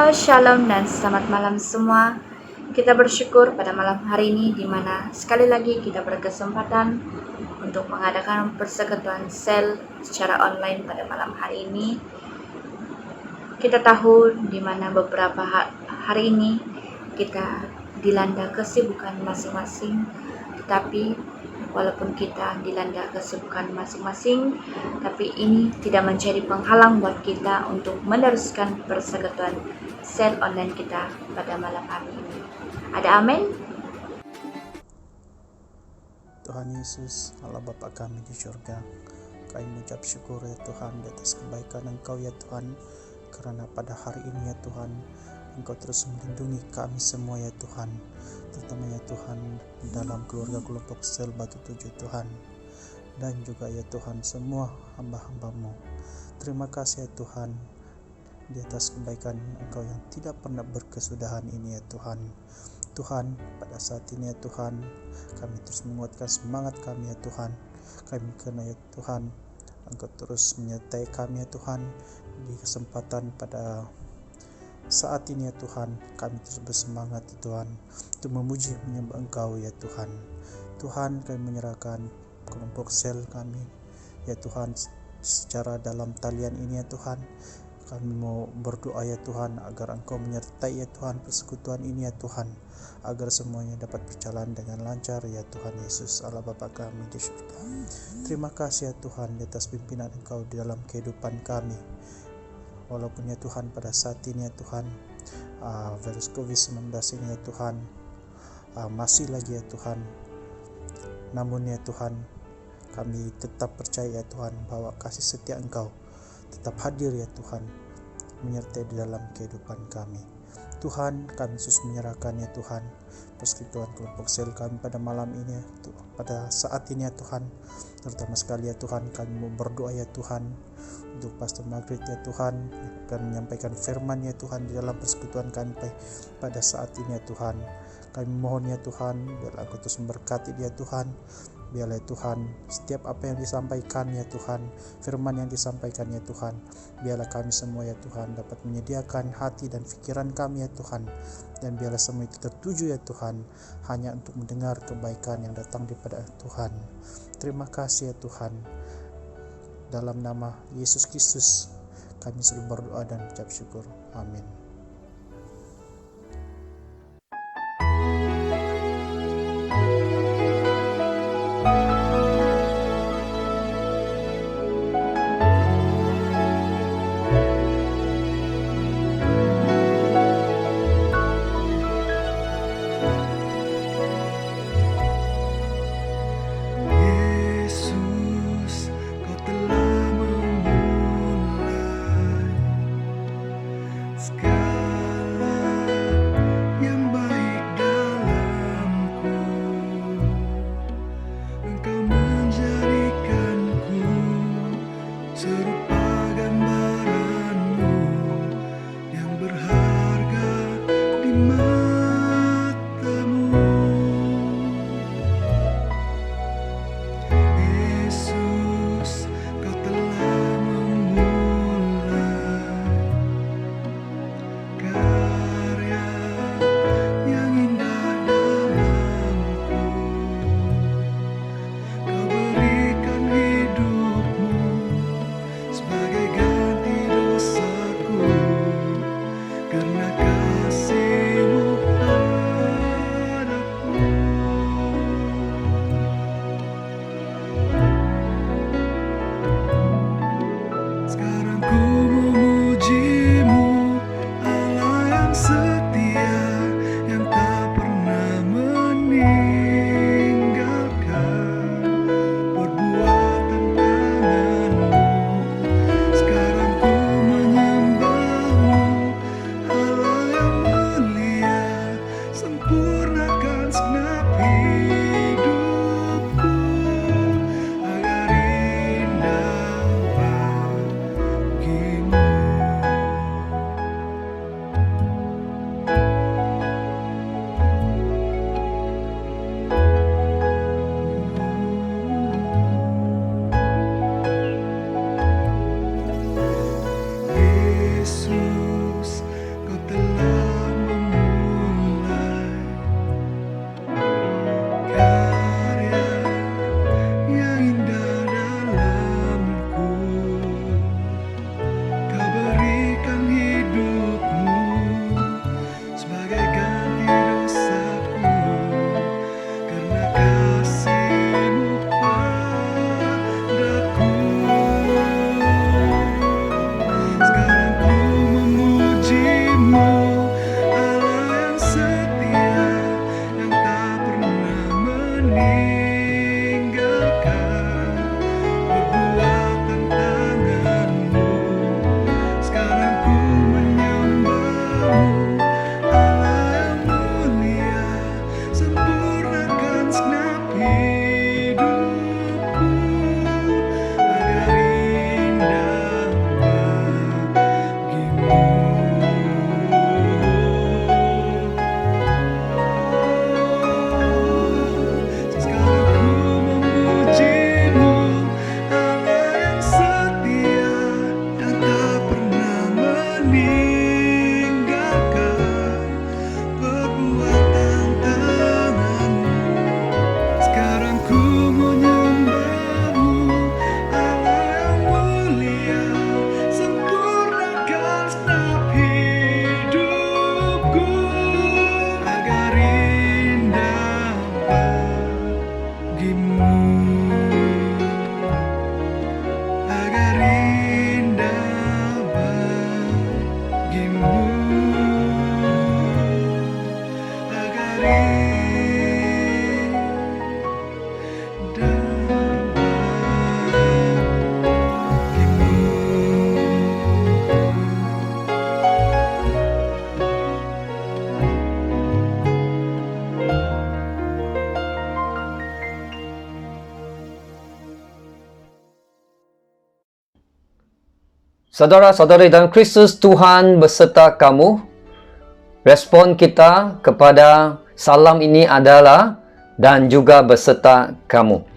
Halo, shalom dan selamat malam semua. Kita bersyukur pada malam hari ini di mana sekali lagi kita berkesempatan untuk mengadakan persekutuan sel secara online pada malam hari ini. Kita tahu di mana beberapa hari ini kita dilanda kesibukan masing-masing, tetapi walaupun kita dilanda kesibukan masing-masing, tapi ini tidak menjadi penghalang buat kita untuk meneruskan persekutuan sel online kita pada malam hari ini. Ada amin? Tuhan Yesus, Allah Bapa kami di surga, kami mengucap syukur ya Tuhan di atas kebaikan Engkau ya Tuhan, karena pada hari ini ya Tuhan, Engkau terus melindungi kami semua ya Tuhan, terutama ya Tuhan dalam keluarga kelompok sel Batu Tujuh Tuhan, dan juga ya Tuhan semua hamba-hamba-Mu. Terima kasih ya Tuhan di atas kebaikan Engkau yang tidak pernah berkesudahan ini ya Tuhan. Tuhan, pada saat ini ya Tuhan, kami terus menguatkan semangat kami ya Tuhan. Kami karena ya Tuhan, Engkau terus menyertai kami ya Tuhan di kesempatan pada saat ini ya Tuhan. Kami terus bersemangat ya Tuhan untuk memuji menyembah Engkau ya Tuhan. Tuhan, kami menyerahkan kelompok sel kami ya Tuhan secara dalam talian ini ya Tuhan. Kami mau berdoa ya Tuhan agar Engkau menyertai ya Tuhan persekutuan ini ya Tuhan, agar semuanya dapat berjalan dengan lancar ya Tuhan Yesus, Allah Bapa kami di surga. Terima kasih ya Tuhan di atas pimpinan Engkau di dalam kehidupan kami. Walaupun ya Tuhan pada saat ini ya Tuhan virus COVID-19 ini ya Tuhan masih lagi ya Tuhan, namun ya Tuhan kami tetap percaya ya Tuhan bahwa kasih setia Engkau tetap hadir ya Tuhan, menyertai di dalam kehidupan kami. Tuhan, kami Yesus menyerahkan ya Tuhan persekutuan kelompok sel kami pada malam ini ya, pada saat ini ya Tuhan, terutama sekali ya Tuhan kami mau berdoa ya Tuhan untuk Pastor Margaret ya Tuhan, akan menyampaikan firman ya Tuhan di dalam persekutuan kami pada saat ini ya Tuhan. Kami mohon ya Tuhan, biarlah Engkau terus memberkati dia Tuhan. Biarlah Tuhan setiap apa yang disampaikan ya Tuhan, firman yang disampaikan ya Tuhan, biarlah kami semua ya Tuhan dapat menyediakan hati dan pikiran kami ya Tuhan, dan biarlah semua itu tertuju ya Tuhan hanya untuk mendengar kebaikan yang datang daripada Tuhan. Terima kasih ya Tuhan, dalam nama Yesus Kristus kami selalu berdoa dan ucap syukur. Amin. Engkau Saudara-saudari dalam Kristus, Tuhan beserta kamu. Respon kita kepada salam ini adalah dan juga beserta kamu.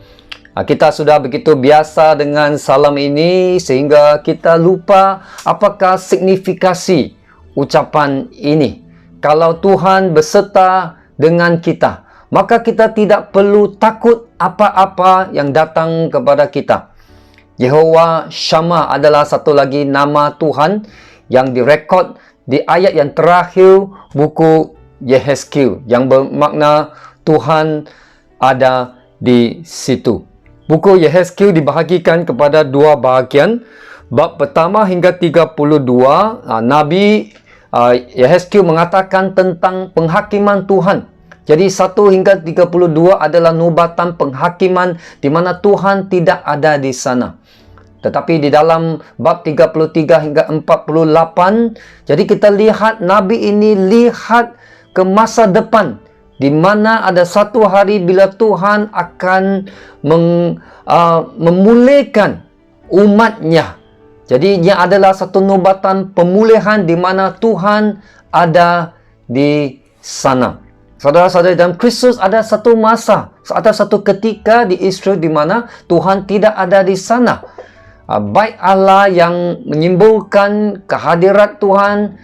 Kita sudah begitu biasa dengan salam ini sehingga kita lupa apakah signifikasi ucapan ini. Kalau Tuhan beserta dengan kita, maka kita tidak perlu takut apa-apa yang datang kepada kita. Yehova Shammah adalah satu lagi nama Tuhan yang direkod di ayat yang terakhir buku Yehezkiel, yang bermakna Tuhan ada di situ. Buku Yehezkiel dibahagikan kepada dua bahagian. Bab pertama hingga 32, Nabi Yehezkiel mengatakan tentang penghakiman Tuhan. Jadi 1 hingga 32 adalah nubatan penghakiman di mana Tuhan tidak ada di sana. Tetapi di dalam bab 33 hingga 48, jadi kita lihat Nabi ini lihat ke masa depan, di mana ada satu hari bila Tuhan akan memulihkan umatnya. Jadi ia adalah satu nubatan pemulihan di mana Tuhan ada di sana. Saudara-saudari dalam Kristus, ada satu masa, ada satu ketika di Israel di mana Tuhan tidak ada di sana. Baik Allah yang menyimbolkan kehadirat Tuhan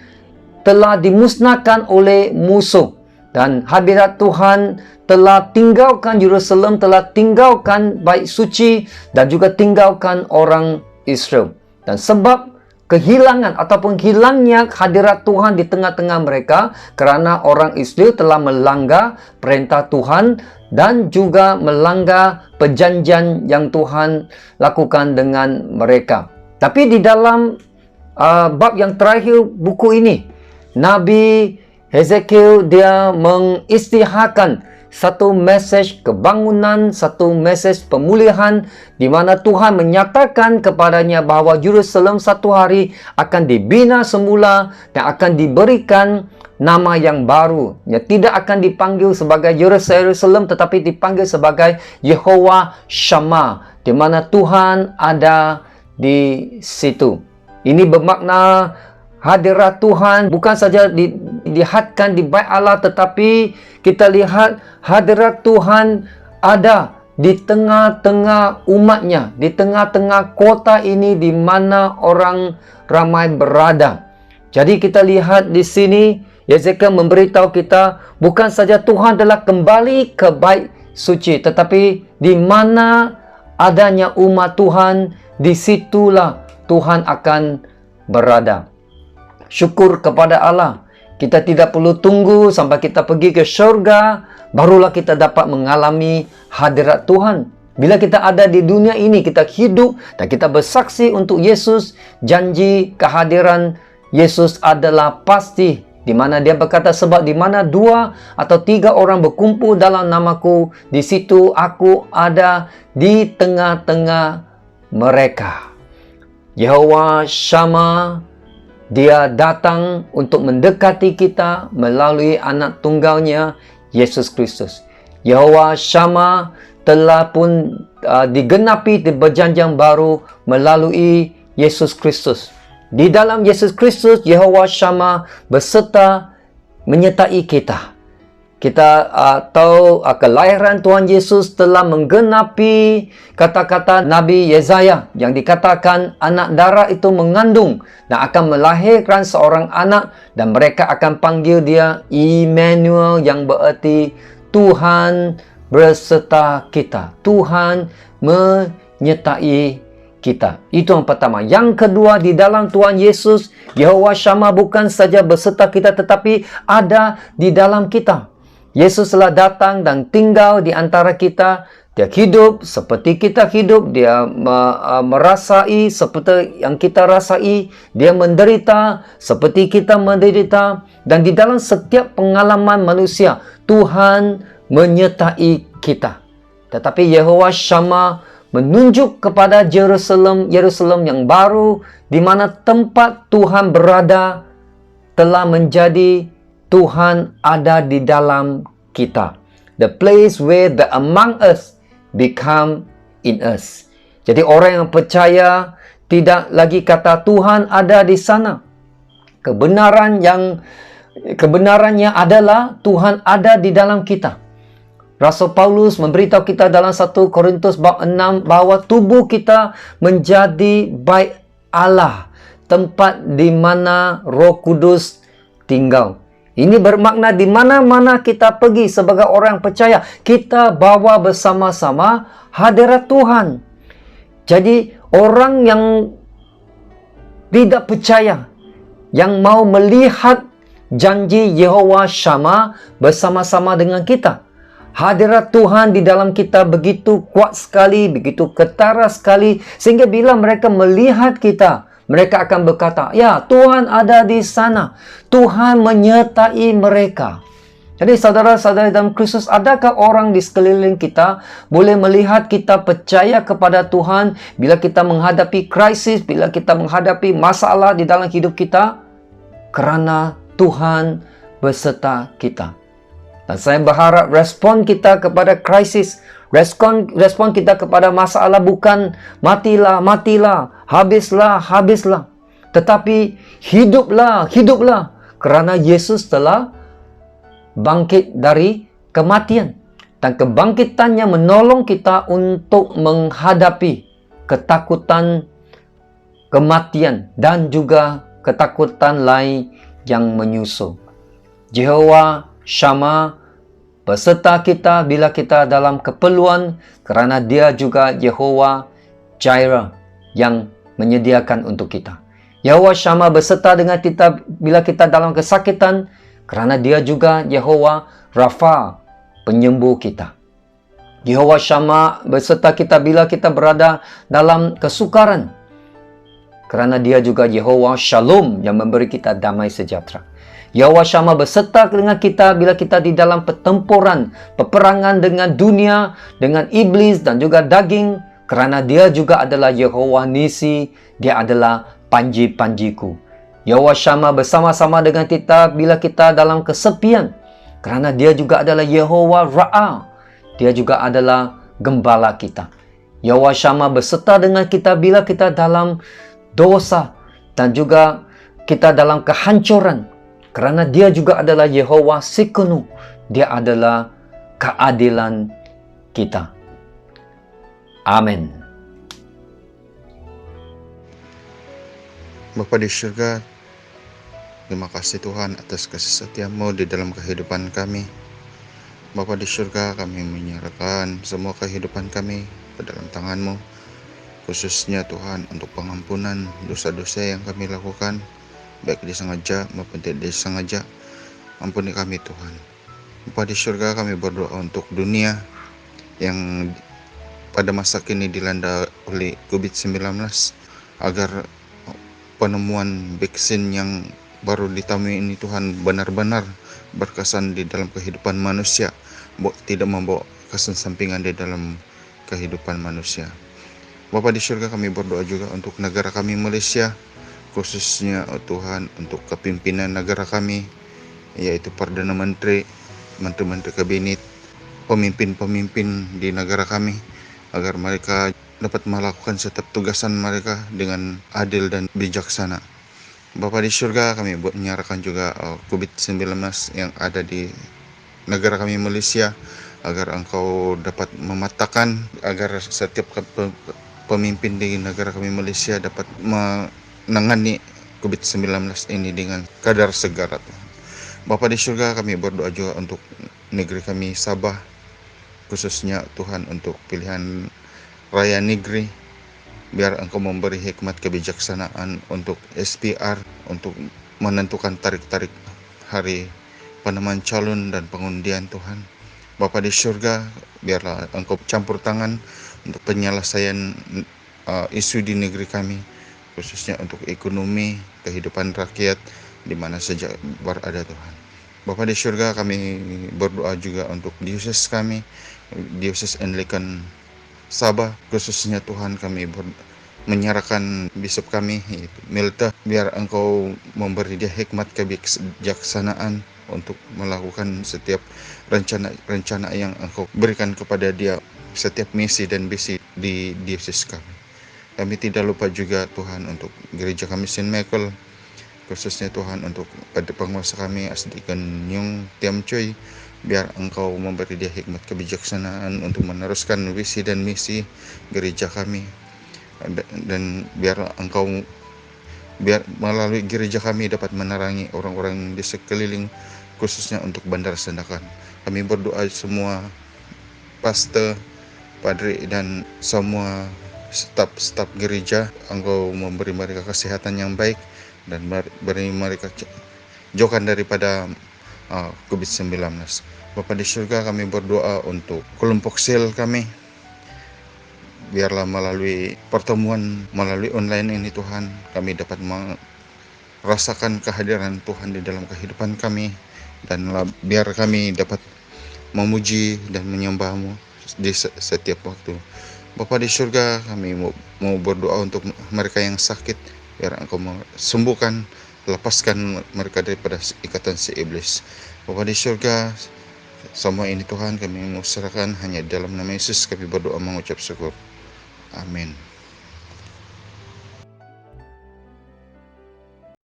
telah dimusnahkan oleh musuh, dan hadirat Tuhan telah tinggalkan Yerusalem, telah tinggalkan bait suci dan juga tinggalkan orang Israel. Dan sebab kehilangan ataupun hilangnya hadirat Tuhan di tengah-tengah mereka kerana orang Israel telah melanggar perintah Tuhan dan juga melanggar perjanjian yang Tuhan lakukan dengan mereka. Tapi di dalam bab yang terakhir buku ini, Nabi Hezekiel dia mengisytiharkan satu mesej kebangunan, satu mesej pemulihan di mana Tuhan menyatakan kepadanya bahawa Yerusalem satu hari akan dibina semula dan akan diberikan nama yang baru. Ya, tidak akan dipanggil sebagai Yerusalem tetapi dipanggil sebagai Yehova Shammah, di mana Tuhan ada di situ. Ini bermakna hadirat Tuhan bukan saja dilihatkan di bait Allah, tetapi kita lihat hadirat Tuhan ada di tengah-tengah umatnya, di tengah-tengah kota ini di mana orang ramai berada. Jadi kita lihat di sini, Yezekiel memberitahu kita bukan saja Tuhan telah kembali ke bait suci, tetapi di mana adanya umat Tuhan, disitulah Tuhan akan berada. Syukur kepada Allah. Kita tidak perlu tunggu sampai kita pergi ke syurga, barulah kita dapat mengalami hadirat Tuhan. Bila kita ada di dunia ini, kita hidup dan kita bersaksi untuk Yesus, janji kehadiran Yesus adalah pasti. Di mana dia berkata, sebab di mana 2 atau 3 orang berkumpul dalam namaku, di situ aku ada di tengah-tengah mereka. Yehova Shammah, dia datang untuk mendekati kita melalui anak tunggalnya, Yesus Kristus. Yehova Shammah telah pun digenapi di perjanjian baru melalui Yesus Kristus. Di dalam Yesus Kristus, Yehova Shammah beserta menyertai kita. Kita tahu kelahiran Tuhan Yesus telah menggenapi kata-kata Nabi Yesaya yang dikatakan anak darah itu mengandung dan akan melahirkan seorang anak dan mereka akan panggil dia Immanuel, yang berarti Tuhan berserta kita. Tuhan menyertai kita. Itu yang pertama. Yang kedua, di dalam Tuhan Yesus, Yehova Shammah bukan saja berserta kita tetapi ada di dalam kita. Yesus telah datang dan tinggal di antara kita. Dia hidup seperti kita hidup. Dia merasai seperti yang kita rasai. Dia menderita seperti kita menderita. Dan di dalam setiap pengalaman manusia, Tuhan menyertai kita. Tetapi Yehova Shammah menunjuk kepada Yerusalem yang baru, di mana tempat Tuhan berada telah menjadi Tuhan ada di dalam kita. The place where the among us become in us. Jadi orang yang percaya tidak lagi kata Tuhan ada di sana. Kebenarannya adalah Tuhan ada di dalam kita. Rasul Paulus memberitahu kita dalam 1 Korintus bab 6 bahwa tubuh kita menjadi bait Allah, tempat di mana Roh Kudus tinggal. Ini bermakna di mana-mana kita pergi sebagai orang percaya, kita bawa bersama-sama hadirat Tuhan. Jadi orang yang tidak percaya, yang mau melihat janji Yehova Shammah bersama-sama dengan kita, hadirat Tuhan di dalam kita begitu kuat sekali, begitu ketara sekali, sehingga bila mereka melihat kita, mereka akan berkata, ya, Tuhan ada di sana. Tuhan menyertai mereka. Jadi saudara-saudara dalam Kristus, adakah orang di sekeliling kita boleh melihat kita percaya kepada Tuhan bila kita menghadapi krisis, bila kita menghadapi masalah di dalam hidup kita? Kerana Tuhan beserta kita. Dan saya berharap respon kita kepada krisis, respon kita kepada masalah bukan matilah, habislah. Tetapi hiduplah. Kerana Yesus telah bangkit dari kematian. Dan kebangkitannya menolong kita untuk menghadapi ketakutan kematian dan juga ketakutan lain yang menyusul. Yehova Shammah beserta kita bila kita dalam keperluan, kerana Dia juga Yehova Jireh yang menyediakan untuk kita. Yehova Shammah beserta dengan kita bila kita dalam kesakitan, kerana Dia juga Yehova Rafa, penyembuh kita. Yehova Shammah beserta kita bila kita berada dalam kesukaran, kerana Dia juga Yehova Shalom yang memberi kita damai sejahtera. Yehova Shammah beserta dengan kita bila kita di dalam pertempuran, peperangan dengan dunia, dengan iblis dan juga daging, kerana Dia juga adalah Yehova Nisi, Dia adalah panji-panjiku. Yehova Shammah bersama-sama dengan kita bila kita dalam kesepian, kerana Dia juga adalah Yehova Ra'ah, Dia juga adalah gembala kita. Yehova Shammah beserta dengan kita bila kita dalam dosa dan juga kita dalam kehancuran, kerana Dia juga adalah Yehova Sikenu. Dia adalah keadilan kita. Amin. Bapa di syurga, terima kasih Tuhan atas kasih setia-Mu di dalam kehidupan kami. Bapa di syurga, kami menyerahkan semua kehidupan kami ke dalam tangan-Mu, khususnya Tuhan untuk pengampunan dosa-dosa yang kami lakukan, baik disengaja maupun tidak disengaja. Ampuni kami Tuhan. Bapa di syurga, kami berdoa untuk dunia yang pada masa kini dilanda oleh COVID-19, agar penemuan vaksin yang baru ditemui ini Tuhan benar-benar berkesan di dalam kehidupan manusia, tidak membawa kesan sampingan di dalam kehidupan manusia. Bapa di syurga, kami berdoa juga untuk negara kami Malaysia, khususnya Tuhan untuk kepimpinan negara kami, yaitu Perdana Menteri, Menteri-Menteri Kabinet, pemimpin-pemimpin di negara kami, agar mereka dapat melakukan setiap tugasan mereka dengan adil dan bijaksana. Bapa di syurga, kami menyerahkan juga COVID-19 yang ada di negara kami Malaysia, agar Engkau dapat mematahkan, agar setiap pemimpin di negara kami Malaysia dapat menangani COVID-19 ini dengan kadar segera. Bapa di syurga, kami berdoa juga untuk negeri kami Sabah, khususnya Tuhan untuk pilihan raya negeri, biar Engkau memberi hikmat kebijaksanaan untuk SPR, untuk menentukan tarik-tarik hari penentuan calon dan pengundian Tuhan. Bapa di syurga, biarlah Engkau campur tangan untuk penyelesaian isu di negeri kami, khususnya untuk ekonomi, kehidupan rakyat, di mana saja berada Tuhan. Bapa di syurga, kami berdoa juga untuk diocese kami, Diocese Anglican Sabah, khususnya Tuhan, kami menyerahkan bishop kami, yaitu Milta, biar Engkau memberi dia hikmat kebijaksanaan untuk melakukan setiap rencana yang Engkau berikan kepada dia, setiap misi dan visi di diocese kami. Kami tidak lupa juga Tuhan untuk gereja kami Saint Michael, khususnya Tuhan untuk pada penguasa kami Asdikan Yung Tiam Choi, biar Engkau memberi dia hikmat kebijaksanaan untuk meneruskan visi dan misi gereja kami, dan biar melalui gereja kami dapat menerangi orang-orang di sekeliling, khususnya untuk Bandar Sandakan. Kami berdoa semua pastor, padre, dan semua staf gereja, Engkau memberi mereka kesehatan yang baik dan beri mereka jauhkan daripada COVID-19. Bapa di surga, kami berdoa untuk kelompok sel kami, biarlah melalui pertemuan melalui online ini Tuhan, kami dapat merasakan kehadiran Tuhan di dalam kehidupan kami, dan biar kami dapat memuji dan menyembah-Mu di setiap waktu. Bapa di surga, kami mau berdoa untuk mereka yang sakit, biar Engkau sembuhkan, lepaskan mereka daripada ikatan si iblis. Bapa di surga, semua ini Tuhan kami mau serahkan hanya dalam nama Yesus kami berdoa mengucap syukur. Amin.